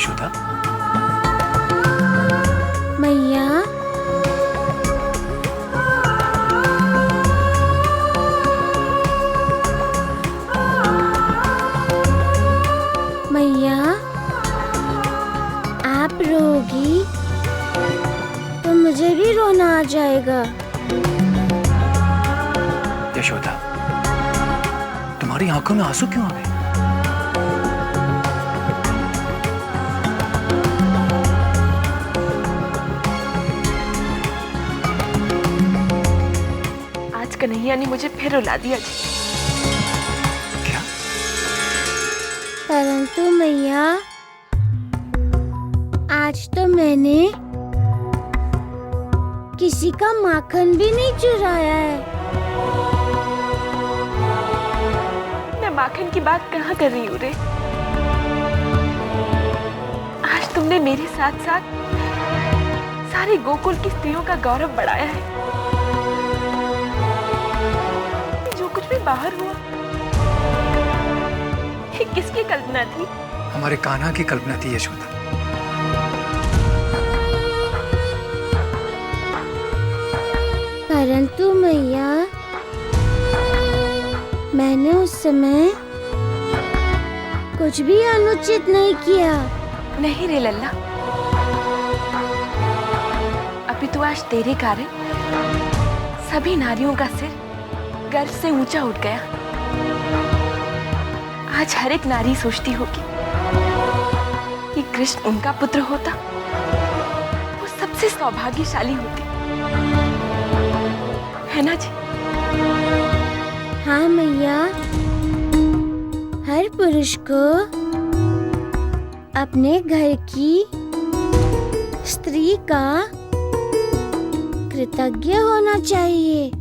यशोदा, मैया, मैया, आप रोगी तो मुझे भी रोना आ जाएगा। यशोदा, तुम्हारी आंखों में आंसू क्यों आ गए? आज कन्हैया ने मुझे फिर रुला दिया जी। क्या? परंतु मैया, आज तो मैंने किसी का माखन भी नहीं चुराया है। मैं माखन की बात कहाँ कर रही हूँ रे? आज तुमने मेरे साथ साथ सारे गोकुल की स्त्रियों का गौरव बढ़ाया है। जो कुछ भी बाहर हुआ, ये किसकी कल्पना थी? हमारे कान्हा की कल्पना थी यशोदा। परंतु मैया, मैंने उस समय कुछ भी अनुचित नहीं किया। नहीं रे लल्ला, अभी तो आज तेरे कारण सभी नारियों का सिर गर्व से ऊंचा उठ गया। आज हर एक नारी सोचती होगी कि कृष्ण उनका पुत्र होता, वो सबसे सौभाग्यशाली होती, है ना जी? हाँ मैया, हर पुरुष को अपने घर की स्त्री का कृतज्ञ होना चाहिए,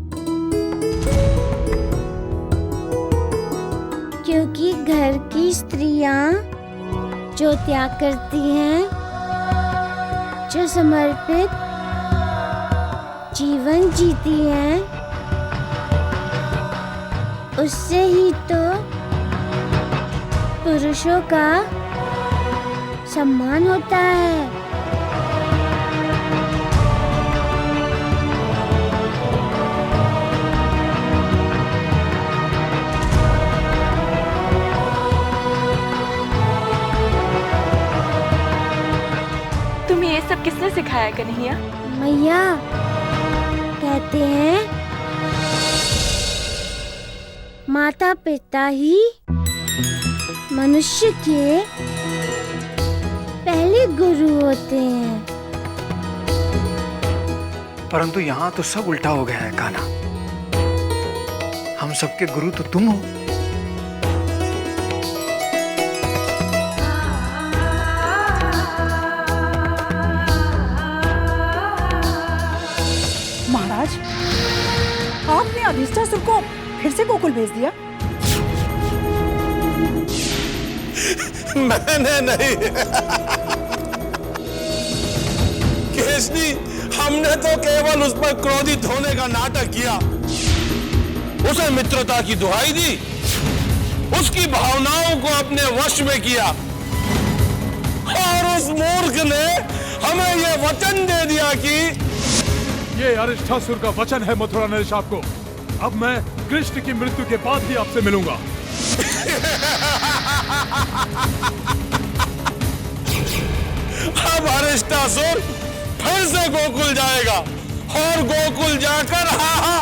क्योंकि घर की स्त्रियां जो त्याग करती हैं, जो समर्पित जीवन जीती हैं, उससे ही तो पुरुषों का सम्मान होता है। तुम्हें ये सब किसने सिखाया कन्हैया? मैया, कहते हैं माता पिता ही मनुष्य के पहले गुरु होते हैं। परंतु यहाँ तो सब उल्टा हो गया है कान्हा। हम सबके गुरु तो तुम हो। महाराज, आपने अधिष्ठासुर को फिर से गोकुल भेज दिया? मैंने नहीं केशनी, हमने तो केवल उस पर क्रोधित होने का नाटक किया, उसे मित्रता की दुहाई दी, उसकी भावनाओं को अपने वश में किया, और उस मूर्ख ने हमें यह वचन दे दिया कि ये अरिष्ठासुर का वचन है मथुरा नरेश आपको। अब मैं कृष्ण की मृत्यु के बाद ही आपसे मिलूंगा। अब अरिष्टासुर फिर से गोकुल जाएगा, और गोकुल जाकर हा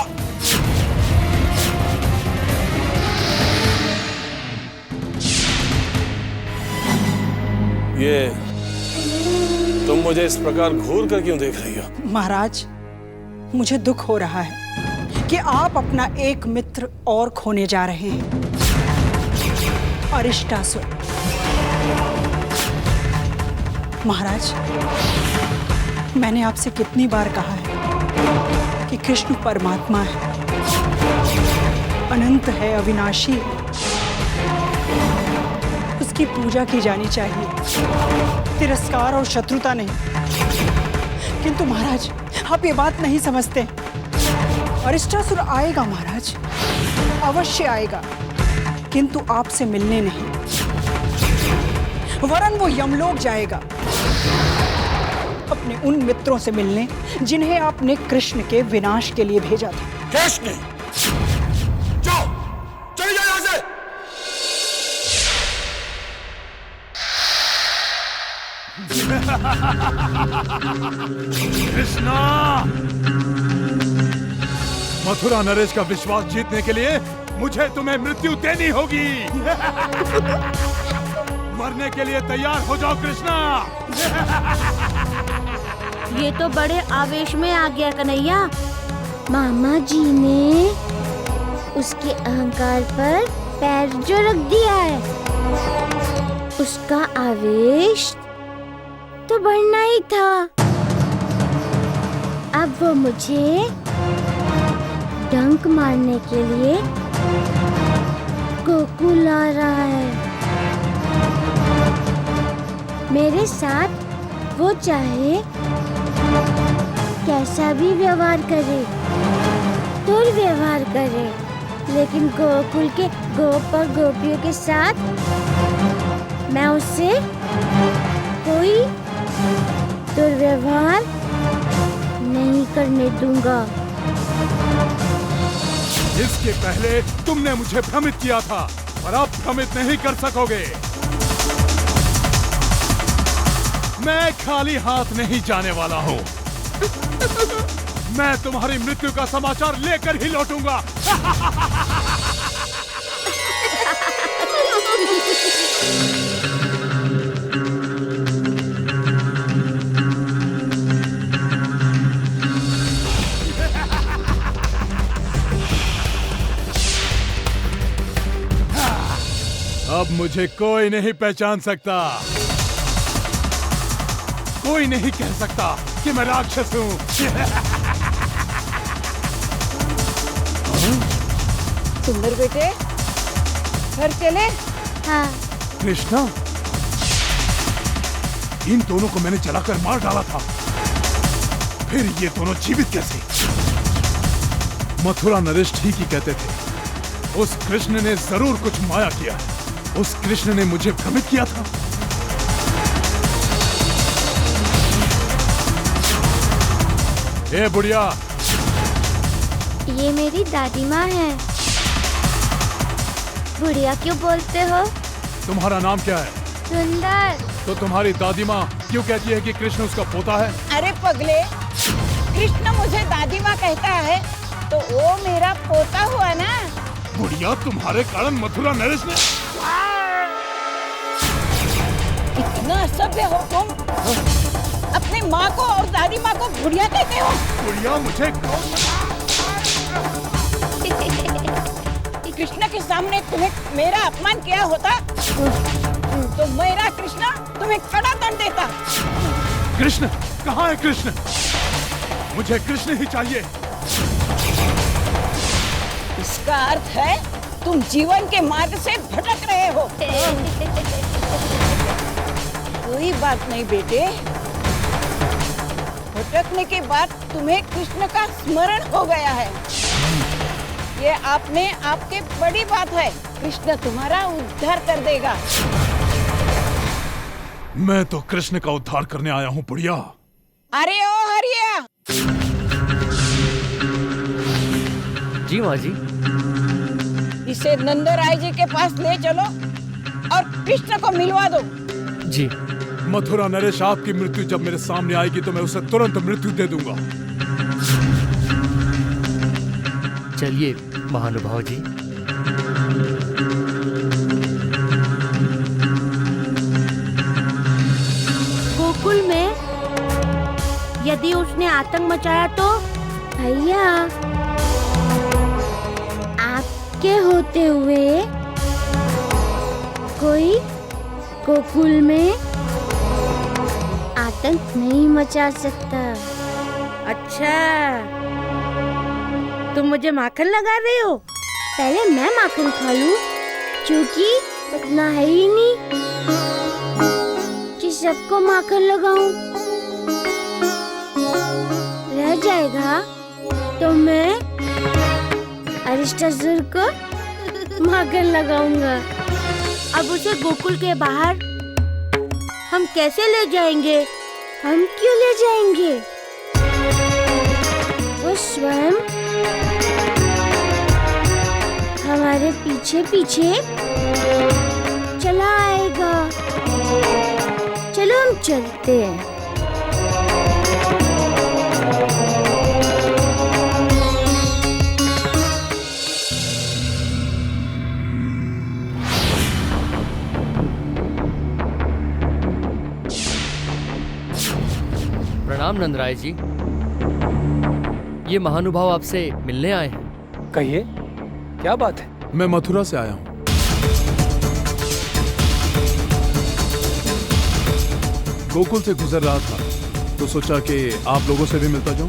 ये तुम मुझे इस प्रकार घूर कर क्यों देख रही हो? महाराज, मुझे दुख हो रहा है कि आप अपना एक मित्र और खोने जा रहे हैं, अरिष्टासुर। महाराज, मैंने आपसे कितनी बार कहा है कि कृष्ण परमात्मा है, अनंत है, अविनाशी है, उसकी पूजा की जानी चाहिए, तिरस्कार और शत्रुता नहीं। किंतु महाराज, आप ये बात नहीं समझते। अरिष्टासुर आएगा महाराज, अवश्य आएगा, किंतु आपसे मिलने नहीं, वरन वो यमलोक जाएगा अपने उन मित्रों से मिलने जिन्हें आपने कृष्ण के विनाश के लिए भेजा था। कृष्ण, जाओ, चले जाओ यहां से। कृष्णा, मथुरा नरेश का विश्वास जीतने के लिए मुझे तुम्हें मृत्यु देनी होगी। मरने के लिए तैयार हो जाओ कृष्णा। ये तो बड़े आवेश में आ गया कन्हैया। मामा जी ने उसके अहंकार पर पैर जो रख दिया है, उसका आवेश तो बढ़ना ही था। अब वो मुझे डंक मारने के लिए गोकुल आ रहा है। मेरे साथ वो चाहे कैसा भी व्यवहार करे, दुर्व्यवहार करे, लेकिन गोकुल के गोप और गोपियों के साथ मैं उससे कोई दुर्व्यवहार नहीं करने दूंगा। इसके पहले तुमने मुझे भ्रमित किया था, पर अब भ्रमित नहीं कर सकोगे। मैं खाली हाथ नहीं जाने वाला हूँ। मैं तुम्हारी मृत्यु का समाचार लेकर ही लौटूंगा। अब मुझे कोई नहीं पहचान सकता, कोई नहीं कह सकता कि मैं राक्षस हूँ। सुंदर बेटे, घर चले। हाँ। कृष्णा, इन दोनों को मैंने जलाकर मार डाला था, फिर ये दोनों जीवित कैसे? मथुरा नरेश ठीक ही कहते थे, उस कृष्ण ने जरूर कुछ माया किया है। उस कृष्ण ने मुझे भ्रमित किया था। ए बुढ़िया, ये मेरी दादी माँ है। बुढ़िया क्यों बोलते हो? तुम्हारा नाम क्या है? सुंदर। तो तुम्हारी दादी माँ क्यों कहती है कि कृष्ण उसका पोता है? अरे पगले, कृष्ण मुझे दादी माँ कहता है तो वो मेरा पोता हुआ ना। बुढ़िया, तुम्हारे कारण मथुरा नरेश ने... इतना असभ्य हो तुम। अपनी माँ को और दादी माँ को बुढ़िया कहते हो। बुढ़िया, मुझे कृष्ण के सामने तुम्हें मेरा अपमान किया होता तो मेरा कृष्ण तुम्हें कड़ा दंड देता। कृष्ण कहाँ है? कृष्ण, मुझे कृष्ण ही चाहिए। इसका अर्थ है तुम जीवन के मार्ग से भटक रहे हो। कोई बात नहीं बेटे, भटकने के बाद तुम्हें कृष्ण का स्मरण हो गया है। ये आपने आपके बड़ी बात है। कृष्ण तुम्हारा उद्धार कर देगा। मैं तो कृष्ण का उद्धार करने आया हूँ बुढ़िया। अरे ओ हरिया, जी माँ जी। इसे नंदराय जी के पास ले चलो और कृष्ण को मिलवा दो। जी। मथुरा नरेश आपकी मृत्यु जब मेरे सामने आएगी तो मैं उसे तुरंत मृत्यु दे दूंगा। चलिए महानुभाव जी। गोकुल में यदि उसने आतंक मचाया तो भैया, आपके होते हुए कोई गोकुल में आतंक नहीं मचा सकता। अच्छा, तुम मुझे माखन लगा रहे हो? पहले मैं माखन खा लूं, क्योंकि इतना है ही नहीं कि सबको माखन लगाऊं। रह जाएगा तो मैं अरिष्टासुर को माखन लगाऊंगा। अब उसे गोकुल के बाहर हम कैसे ले जाएंगे? हम क्यों ले जाएंगे? वो स्वयं हमारे पीछे पीछे चला आएगा। चलो हम चलते हैं। प्रणाम नंदराय जी, ये महानुभाव आपसे मिलने आए हैं। कहिए, क्या बात है? मैं मथुरा से आया हूँ। गोकुल से गुजर रहा था तो सोचा कि आप लोगों से भी मिलता जाऊं।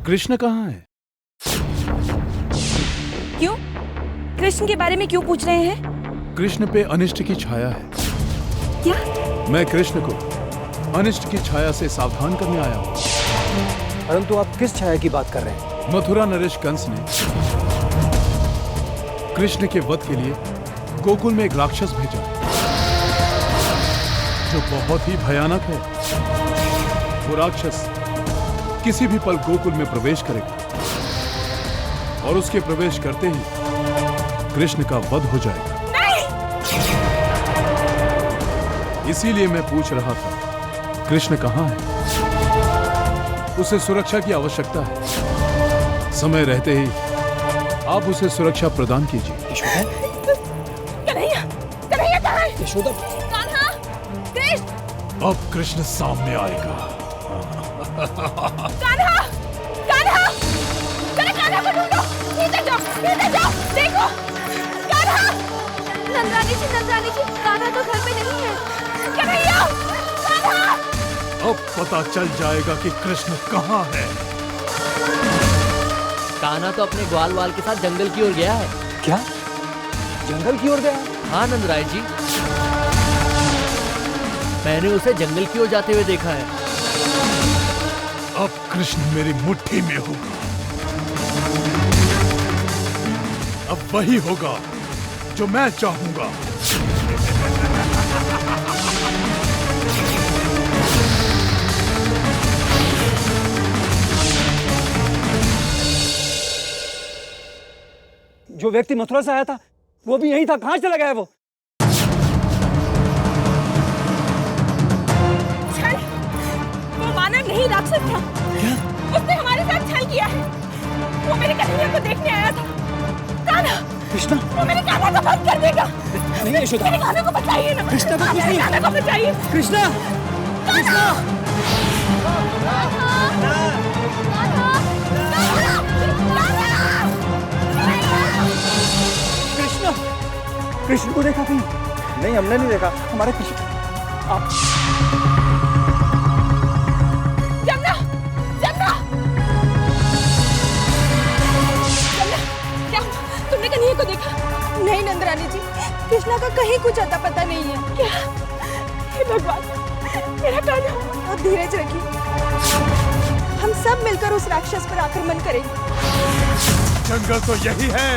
कृष्ण कहाँ है? क्यों? कृष्ण के बारे में क्यों पूछ रहे हैं? कृष्ण पे अनिष्ट की छाया है। क्या? मैं कृष्ण को अनिष्ट की छाया से सावधान करने आया हूँ। परंतु आप किस छाया की बात कर रहे हैं? मथुरा नरेश कंस ने कृष्ण के वध के लिए गोकुल में एक राक्षस भेजा जो बहुत ही भयानक है। वो राक्षस किसी भी पल गोकुल में प्रवेश करेगा और उसके प्रवेश करते ही कृष्ण का वध हो जाएगा। इसीलिए मैं पूछ रहा था, कृष्ण कहाँ है? उसे सुरक्षा की आवश्यकता है। समय रहते ही आप उसे सुरक्षा प्रदान कीजिए। यशोदा, कन्हैया, कन्हैया कहाँ है? यशोदा, कान्हा, कृष्ण, अब कृष्ण सामने आएगा। कान्हा, कान्हा, चलो कान्हा को ढूंढो। नीचे जाओ, देखो, कान्हा। नंदरानी जी, कान्हा तो घर पे नहीं है। कन्हैया, कान्हा। अब पता चल जाएगा कि कृष्ण कहाँ है। कान्हा तो अपने ग्वाल वाल के साथ जंगल की ओर गया है। क्या? जंगल की ओर गया? हाँ नंदराय जी, मैंने उसे जंगल की ओर जाते हुए देखा है। अब कृष्ण मेरी मुट्ठी में होगा। अब वही होगा जो मैं चाहूंगा। जो व्यक्ति मथुरा से आया था वो भी यहीं था। कहाँ चला गया वो? छल, वो मानव नहीं राक्षस था। क्या? उसने हमारे साथ छल किया है। वो मेरे कन्हैया को देखने आया था। कान्हा, कृष्णा, वो मेरे कान्हा को बंद कर देगा। नहीं यशोदा, मेरे कान्हा को बचाइए ना। कृष्णा को कुछ नहीं। कान्हा को बचाइए। कृष्णा, कृष्णा, कृष्णा, कृष्ण को देखा कहीं? नहीं, हमने नहीं देखा। हमारे पीछे आप। जमुना, जमुना, जमुना, क्या हुआ? तुमने कन्हैया को देखा? नहीं नंदरानी जी, कृष्णा का कहीं कुछ अता पता नहीं है। क्या? हे भगवान, मेरा कान्हा। अब धीरज रखिए, हम सब मिलकर उस राक्षस पर आक्रमण करेंगे। जंगल तो यही है।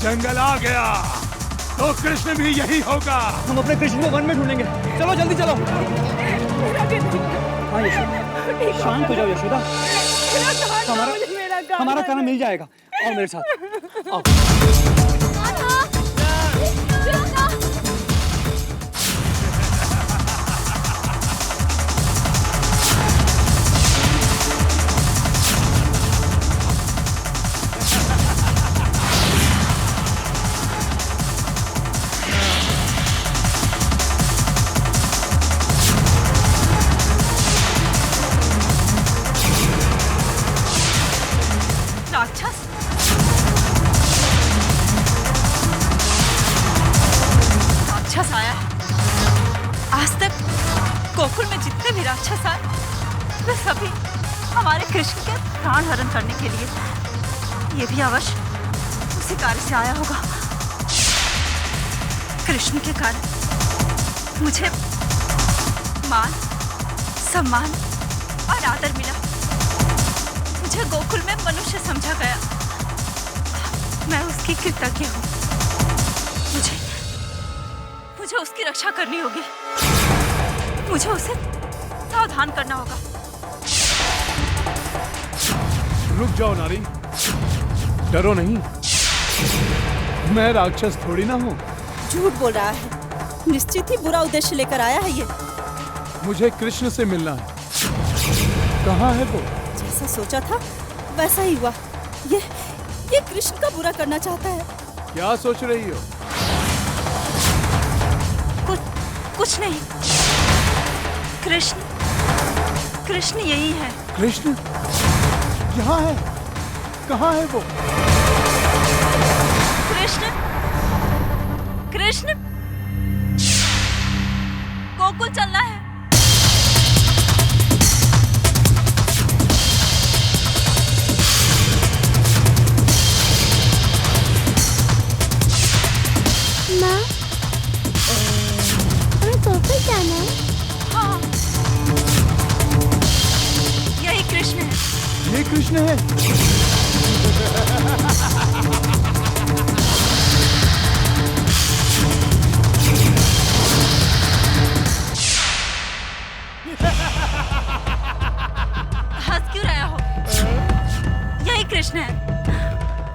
जंगल आ गया तो कृष्ण भी यही होगा। हम अपने कृष्ण को वन में ढूंढेंगे। चलो जल्दी चलो। हाँ यशोदा, शांत हो जाओ यशोदा। हमारा कान्हा मिल जाएगा। और मेरे साथ आओ। राक्षस, राक्षस आया है। आज तक गोकुल में जितने भी राक्षस आए वे सभी हमारे कृष्ण के प्राण हरण करने के लिए। ये भी अवश्य उसी कार्य से आया होगा। कृष्ण के कारण मुझे मान, सम्मान और आदर मिला। मुझे गोकुल में मनुष्य समझा गया। मैं उसकी कृतज्ञ हूँ। मुझे उसकी रक्षा करनी होगी। मुझे उसे सावधान करना होगा। रुक जाओ नारी, डरो नहीं। मैं राक्षस थोड़ी ना हूँ। झूठ बोल रहा है, निश्चित ही बुरा उद्देश्य लेकर आया है ये। मुझे कृष्ण से मिलना है। कहाँ है वो? जैसा सोचा था वैसा ही हुआ। ये कृष्ण का बुरा करना चाहता है। क्या सोच रही हो? कुछ नहीं। कृष्ण यही है। कृष्ण यहाँ है? कहाँ है वो? कृष्ण गोकुल चलना है। माँ, हमें गोकुल जाना है। हाँ, यही कृष्ण है। ये कृष्ण है? हंस क्यों रहे हो? यही कृष्ण है,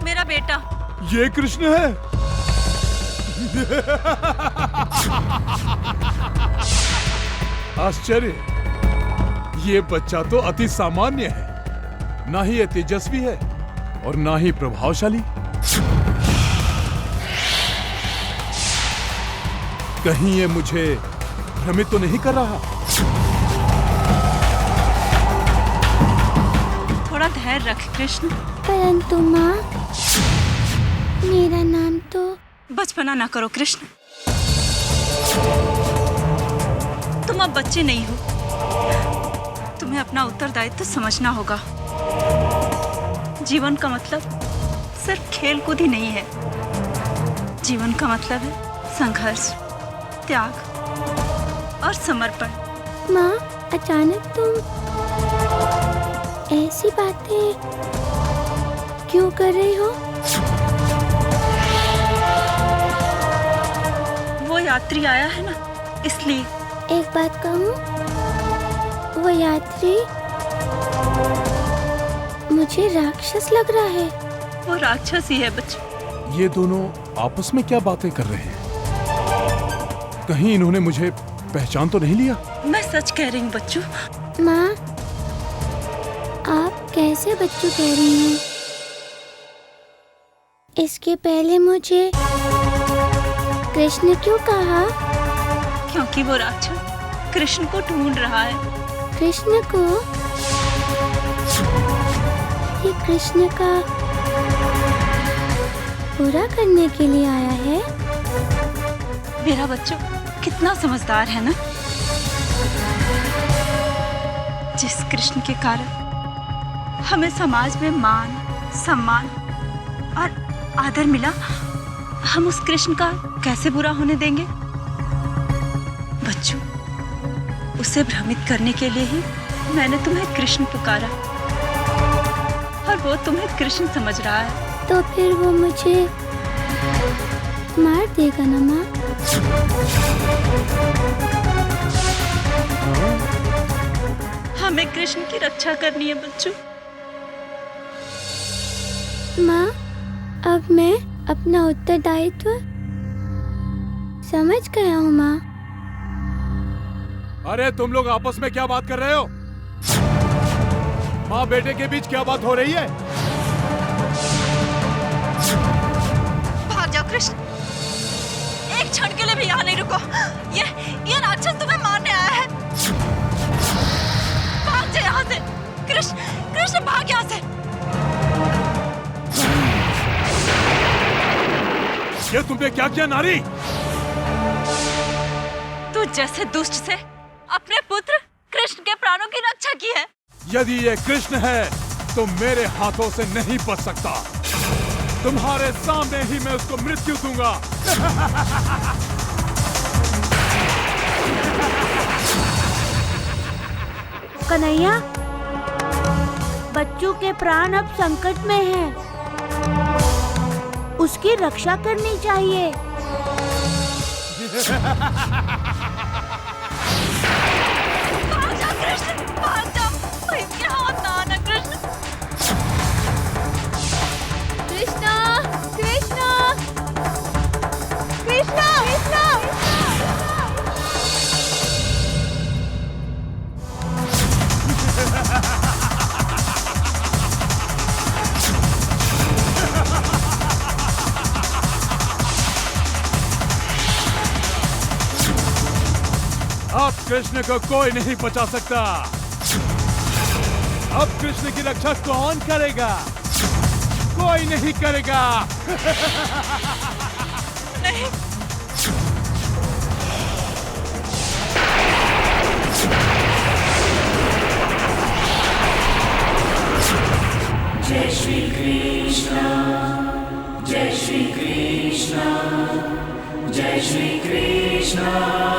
मेरा बेटा। ये कृष्ण है? आश्चर्य, ये बच्चा तो अति सामान्य है। ना ही ये तेजस्वी है और ना ही प्रभावशाली। कहीं ये मुझे भ्रमित तो नहीं कर रहा? थोड़ा धैर्य रख कृष्ण। परंतु माँ, मेरा नाम तो। बचपना ना करो कृष्ण। तुम अब बच्चे नहीं हो। तुम्हें अपना उत्तरदायित्व समझना होगा। जीवन का मतलब सिर्फ खेल कूद ही नहीं है। जीवन का मतलब है संघर्ष, त्याग और समर्पण। माँ, अचानक तुम ऐसी बातें क्यों कर रही हो? वो यात्री आया है ना, इसलिए। एक बात कहूँ, वो यात्री मुझे राक्षस लग रहा है। वो राक्षस ही है बच्चों। ये दोनों आपस में क्या बातें कर रहे हैं? कहीं इन्होंने मुझे पहचान तो नहीं लिया? मैं सच कह रही हूँ बच्चों। माँ, आप कैसे बच्चों कह रही हैं? इसके पहले मुझे कृष्ण क्यों कहा? क्योंकि वो राक्षस कृष्ण को ढूंढ रहा है। कृष्ण को? ये कृष्ण का बुरा करने के लिए आया है? मेरा बच्चों कितना समझदार है ना। जिस कृष्ण के कारण हमें समाज में मान, सम्मान और आदर मिला, हम उस कृष्ण का कैसे बुरा होने देंगे? बच्चों, उसे भ्रमित करने के लिए ही मैंने तुम्हें कृष्ण पुकारा और वो तुम्हें कृष्ण समझ रहा है। तो फिर वो मुझे मार देगा ना माँ? हमें कृष्ण की रक्षा करनी है बच्चों। माँ, अब मैं अपना उत्तरदायित्व समझ गया हूँ माँ। अरे तुम लोग आपस में क्या बात कर रहे हो? माँ बेटे के बीच क्या बात हो रही है? भाग जाओ कृष्ण, एक क्षण के लिए भी यहाँ नहीं रुको। ये राक्षस तुम्हें मारने आया है। भाग जाओ यहाँ से कृष्ण, भाग यहाँ से। ये तुमने क्या किया नारी? तू जैसे दुष्ट से अपने पुत्र कृष्ण के प्राणों की रक्षा की है। यदि ये कृष्ण है तो मेरे हाथों से नहीं बच सकता। तुम्हारे सामने ही मैं उसको मृत्यु दूंगा। कन्हैया, बच्चों के प्राण अब संकट में हैं। उसकी रक्षा करनी चाहिए। कृष्णा, कृष्णा, कृष्णा, कृष्णा। अब कृष्ण को कोई नहीं बचा सकता। अब कृष्ण की रक्षा कौन करेगा? कोई नहीं करेगा। जय श्री कृष्ण, जय श्री कृष्ण, जय श्री कृष्ण।